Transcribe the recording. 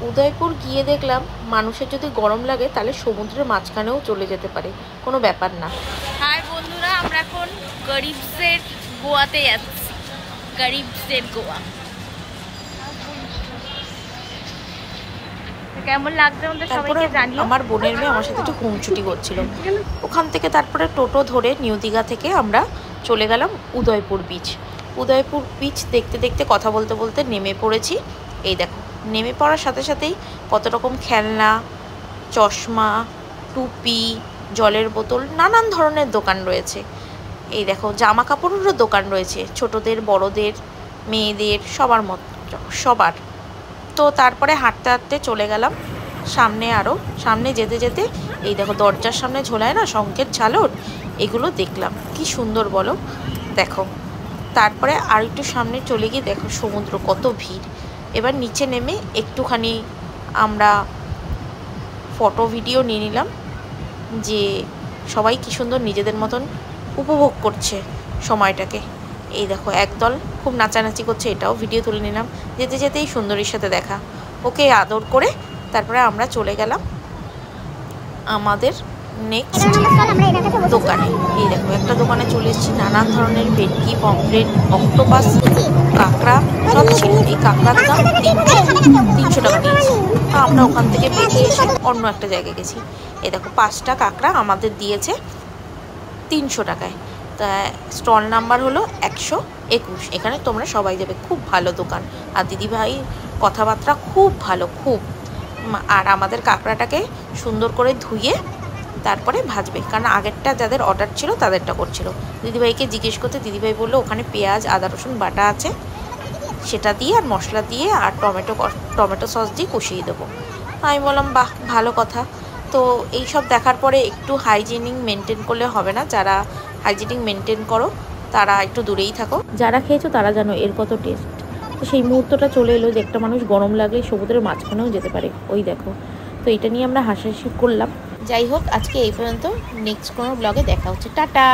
উদয়পুর গিয়ে দেখলাম মানুষের যদি গরম লাগে তাহলে সমুদ্রের মাঝখানেও চলে যেতে পারে, কোনো ব্যাপার না। হাই বন্ধুরা, আমরা এখন গরিবসের গোয়াতে যাচ্ছি। গরিবসের গোয়া কেমন লাগছে আমাদের সবাইকে জানিও। আমার বোনের মেয়ে আমার সাথে একটু ঘুমছুটি করছিল। ওখান থেকে তারপরে টোটো ধরে নিউ দীঘা থেকে আমরা চলে গেলাম উদয়পুর বিচ। উদয়পুর বিচ দেখতে দেখতে কথা বলতে বলতে নেমে পড়েছি। এই দেখো, নেমে পড়ার সাথে সাথেই কত রকম খেলনা, চশমা, টুপি, জলের বোতল, নানান ধরনের দোকান রয়েছে। এই দেখো, জামা কাপড়েরও দোকান রয়েছে, ছোটদের, বড়দের, মেয়েদের, সবার। তো তারপরে হাঁটতে হাঁটতে চলে গেলাম সামনে। আরও সামনে যেতে যেতে এই দেখো, দরজার সামনে ঝোলায় না শঙ্খের ঝালর, এগুলো দেখলাম, কি সুন্দর বলো। দেখো, তারপরে আর একটু সামনে চলে গিয়ে দেখো সমুদ্র, কত ভিড়। এবার নিচে নেমে একটুখানি আমরা ফটো ভিডিও নিয়ে নিলাম, যে সবাই কি সুন্দর নিজেদের মতন উপভোগ করছে সময়টাকে। এই দেখো একদল খুব নাচানাচি করছে, এটাও ভিডিও তুলে নিলাম। যেতে যেতেই সুন্দরীর সাথে দেখা, ওকে আদর করে তারপরে আমরা চলে গেলাম আমাদের নেক্সট দোকানে। এই দেখো একটা দোকানে চলে এসেছি, নানান ধরনের ভেটকি, পমফ্রেট, অক্টোপাস, কাঁকড়া সব ছিল। এই কাঁকড়ার দাম 300 টাকা নিয়েছি। আমরা ওখান থেকে বেরিয়ে এসে অন্য একটা জায়গায় গেছি। এই দেখো 5টা কাঁকড়া আমাদের দিয়েছে 300 টাকায়। তা স্টল নাম্বার হলো 121। এখানে তোমরা সবাই যাবে, খুব ভালো দোকান। আর দিদিভাই কথাবার্তা খুব ভালো, খুব। আর আমাদের কাঁকড়াটাকে সুন্দর করে ধুয়ে তারপরে ভাজবে, কারণ আগেরটা যাদের অর্ডার ছিল তাদেরটা করছিল। দিদিভাইকে জিজ্ঞেস করতে দিদিভাই বললো ওখানে পেঁয়াজ, আদা, রসুন বাটা আছে, সেটা দিয়ে আর মশলা দিয়ে আর টমেটো সস দিয়ে কষিয়ে দেবো। আমি বললাম বাহ, ভালো কথা। তো এই সব দেখার পরে একটু হাইজিনিক মেনটেন করলে হবে না। যারা হাইজিনিক মেনটেন করো তারা একটু দূরেই থাকো, যারা খেয়েছো তারা জানো এর কত টেস্ট। তো সেই মুহূর্তটা চলে এলো যে একটা মানুষ গরম লাগলে সমুদ্রের মাঝখানেও যেতে পারে, ওই দেখো। তো এটা নিয়ে আমরা হাসাহাসি করলাম। যাই হোক, আজকে এই পর্যন্ত। নেক্সট কোনো ব্লগে দেখা হচ্ছে, টাটা।